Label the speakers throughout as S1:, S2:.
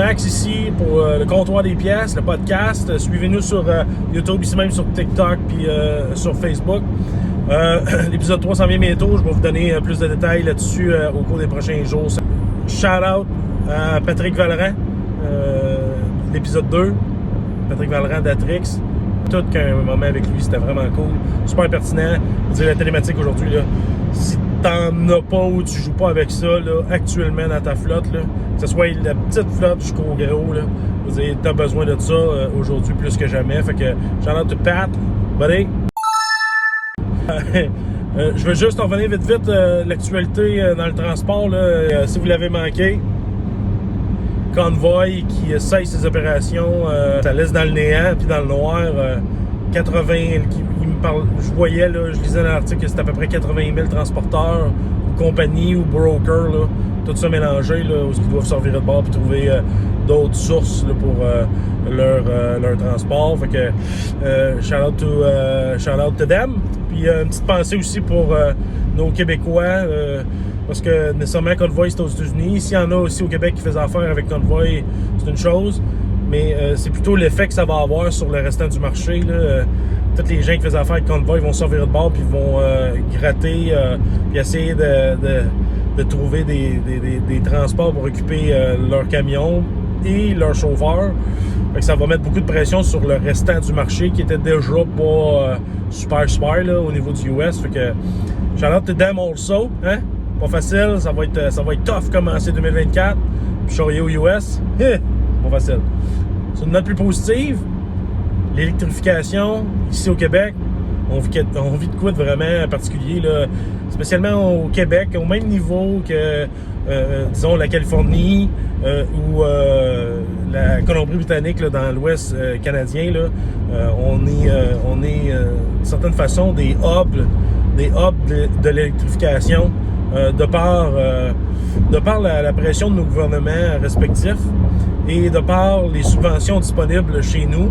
S1: Max ici pour le comptoir des pièces, le podcast. Suivez-nous sur YouTube, ici même sur TikTok, puis sur Facebook. L'épisode 3 s'en vient bientôt. Je vais vous donner plus de détails là-dessus au cours des prochains jours. Shout-out à Patrick Vallerand, l'épisode 2. Patrick Vallerand d'Atrix. Tout qu'un moment avec lui, c'était vraiment cool. Super pertinent. Je veux dire, la télématique aujourd'hui, là, si t'en as pas ou tu joues pas avec ça là, actuellement dans ta flotte, là, que ce soit la petite flotte jusqu'au gros, là, je veux dire, t'as besoin de ça aujourd'hui plus que jamais. Fait que shout-out to Pat, buddy. Je veux juste en revenir vite l'actualité dans le transport. Là, si vous l'avez manqué, Convoy qui cesse ses opérations, ça laisse dans le néant puis dans le noir 80. Il me parle, je voyais, là, je lisais dans l'article que c'était à peu près 80 000 transporteurs, ou compagnies ou brokers, là, tout ça mélangé, là, où ils doivent se revirer de bord puis trouver d'autres sources là, pour leur transport. Fait que shout out to them. Puis une petite pensée aussi pour nos Québécois, parce que nécessairement Convoy c'est aux États-Unis. S'il y en a aussi au Québec qui faisaient affaire avec Convoy, c'est une chose, mais c'est plutôt l'effet que ça va avoir sur le restant du marché. Là. Tous les gens qui faisaient affaire avec Convoy vont sortir de bord puis vont gratter puis essayer de trouver des transports pour occuper leurs camions et leurs chauffeurs. Fait que ça va mettre beaucoup de pression sur le restant du marché qui était déjà pas super là, au niveau du US. Fait que shout out to them also, hein? Pas facile, ça va être tough commencer 2024. Puis charrier au US, pas facile. Sur une note plus positive, l'électrification ici au Québec, on vit de quoi de vraiment particulier, là, spécialement au Québec, au même niveau que, disons, la Californie ou la Colombie-Britannique là, dans l'Ouest canadien. Là, on est d'une certaine façon des hubs de l'électrification de par la pression de nos gouvernements respectifs et de par les subventions disponibles chez nous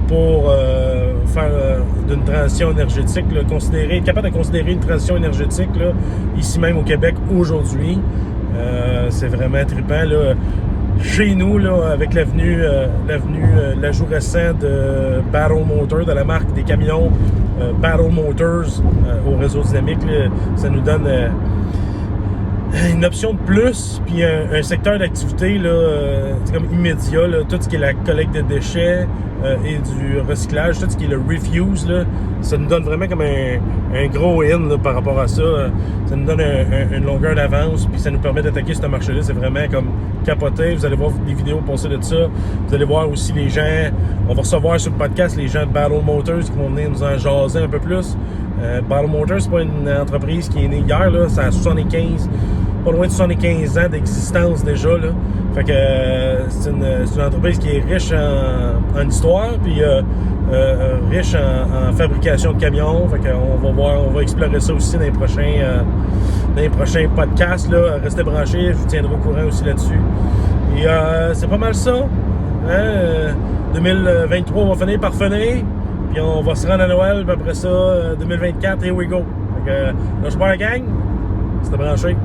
S1: pour faire d'une transition énergétique, là, être capable de considérer une transition énergétique là, ici même au Québec aujourd'hui. C'est vraiment trippant. Là. Chez nous, là, avec l'ajout récent de Battle Motors, de la marque des camions Battle Motors au réseau dynamique, là, ça nous donne une option de plus, puis un secteur d'activité là, c'est comme immédiat, là, tout ce qui est la collecte de déchets et du recyclage, tout ce qui est le refuse, là, ça nous donne vraiment comme un gros in là, par rapport à ça. Ça nous donne une longueur d'avance, puis ça nous permet d'attaquer ce marché-là. C'est vraiment comme capoté. Vous allez voir des vidéos passer de ça. Vous allez voir aussi les gens, on va recevoir sur le podcast les gens de Battle Motors qui vont venir nous en jaser un peu plus. Battle Motors, c'est pas une entreprise qui est née hier, là, ça a 75, pas loin de 75 ans d'existence déjà, là. Fait que c'est une entreprise qui est riche en histoire, puis riche en fabrication de camions. Fait qu'on va explorer ça aussi dans les prochains podcasts, là. Restez branchés, je vous tiendrai au courant aussi là-dessus. Et c'est pas mal ça. Hein? 2023 va finir par finir. Puis on va se rendre à Noël, puis après ça, 2024, here we go. Fait que là, je pars la gang. C'était branché.